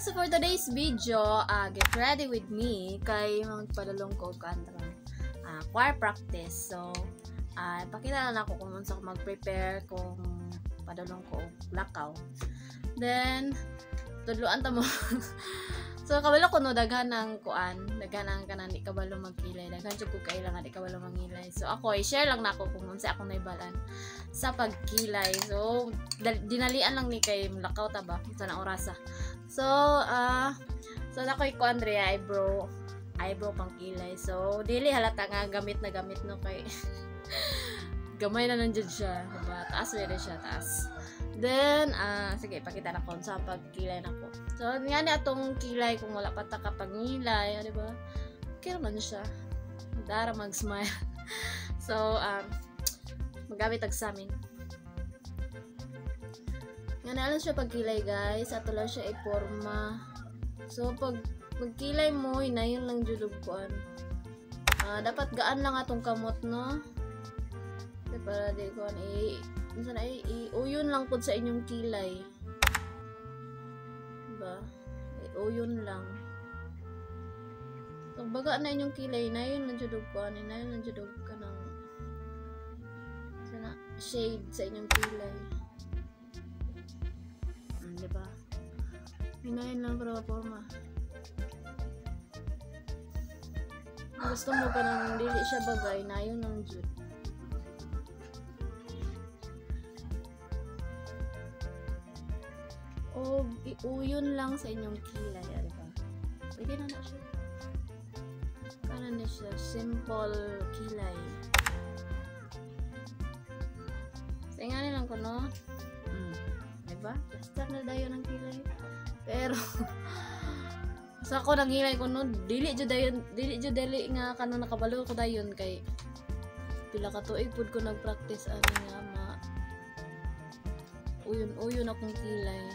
So for today's video, get ready with me kay magpadalong ko kanang choir practice. So pakita na ako kung unsa ko mag-prepare kung padalong ko lakaw. Then tudloan ta mo. So kabalo ko no daghan ng kuan, daghan ang kanan di kabalo magkilay, daghan jud ko kailangan di kabalo mangilay. So ako i-share lang nako kung unsa ako naibalan sa pagkilay. So dinalian lang ni kay lakaw ta ba sa na orasa. So na ko iko Andrea eyebrow pang kilay. So dili halata nga gamit no kay gamay na nandiyan siya, diba? Taas na siya, taas. Then, sige, ipakita na ko sa pagkilay na ko. So, nga na itong kilay, kung wala pa ta kapag ngilay, di ba? Okay naman siya. Dara mag-smile. So, magamit agsamin. Nga na lang siya pagkilay, guys. Ato lang siya iporma. So, pag magkilay mo, inayon lang julog kuan. Dapat gaan lang atong kamot, no? Para di ko uyon lang po sa inyong kilay, diba? Uyon lang. So baga na inyong kilay na yun lang judog ko na yun lang judog ka ng sana shade sa inyong kilay, diba? Hinayin lang para forma. Gusto mo ka nang dili siya bagay na yun lang jud. O iuyon lang sa inyong kilay, diba? Pwede na siya. Kanan na siya, simple kilay. Tingnan lang ko, no? Diba? Basta na dayo ng kilay. Pero sa ako nang hilay ko, no? Dili dali nga kanon nakabalo ko dayon kay pila ka tuig pud ko nagpractice ani nga uyon akong kilay.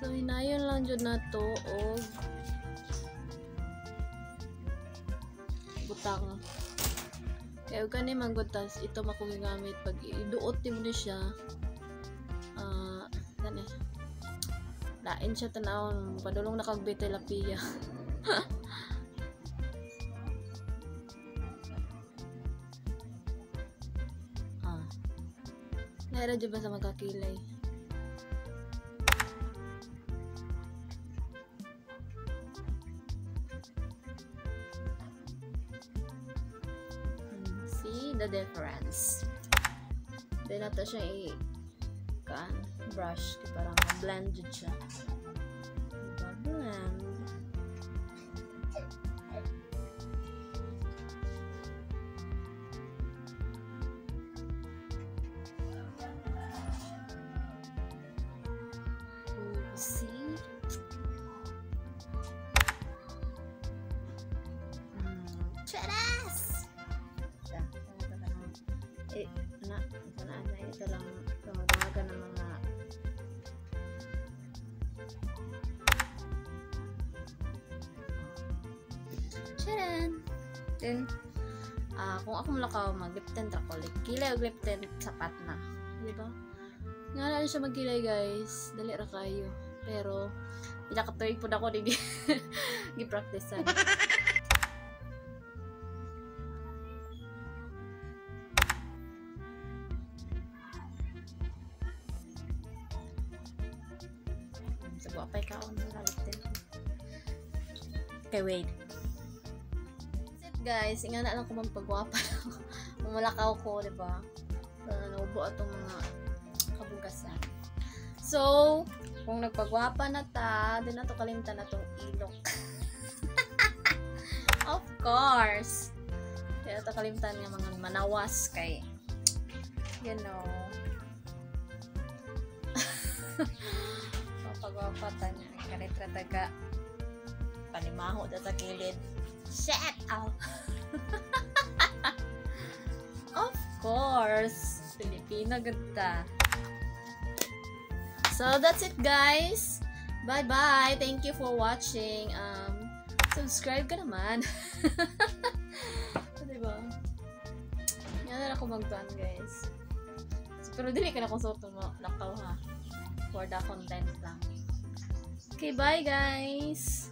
So hinayon lang jud na to og butang. Kaya kani manggutas ito mako gigamit pag iduot mo ni siya. Tani. Lain siya tanawon padulong na kag tilapia. Naira jud ba sa magkakilay? See the difference. Then nato siya brush kaya parang blend jud siya. Blend. See? Charas! Ito lang tumatawagan ng mga charan! Then, kung ako malakaw mag-lip tint ako, like, kilay o lip tint, sapat na. Diba? Nga na siya magkilay, guys. Dali ra kayo. Pero, pinakatuig po na ako gi-practicean. So, guwapay ka ako ng lip tint. Okay, wait. That's it, guys. Nga na lang ko magpagwapa. Kung malakaw ko, diba? Naubo atong mga kabugasan. So, kung nagpagwapa na ta, din na to kalimtan na tong ilok. Of course. Kaya to kalimtan nga mga manawas kay, you know. Pagwapa ta niya. Kanitra taga panimaho da sa kilid. Shut up! Of course. Pilipino ganda. So that's it, guys. Bye bye. Thank you for watching. Subscribe ka naman. Diba? Yan na ako mag-ban, guys. So, pero dili ka na kung suot mo lakaw, ha, for the content lang. Okay, bye guys!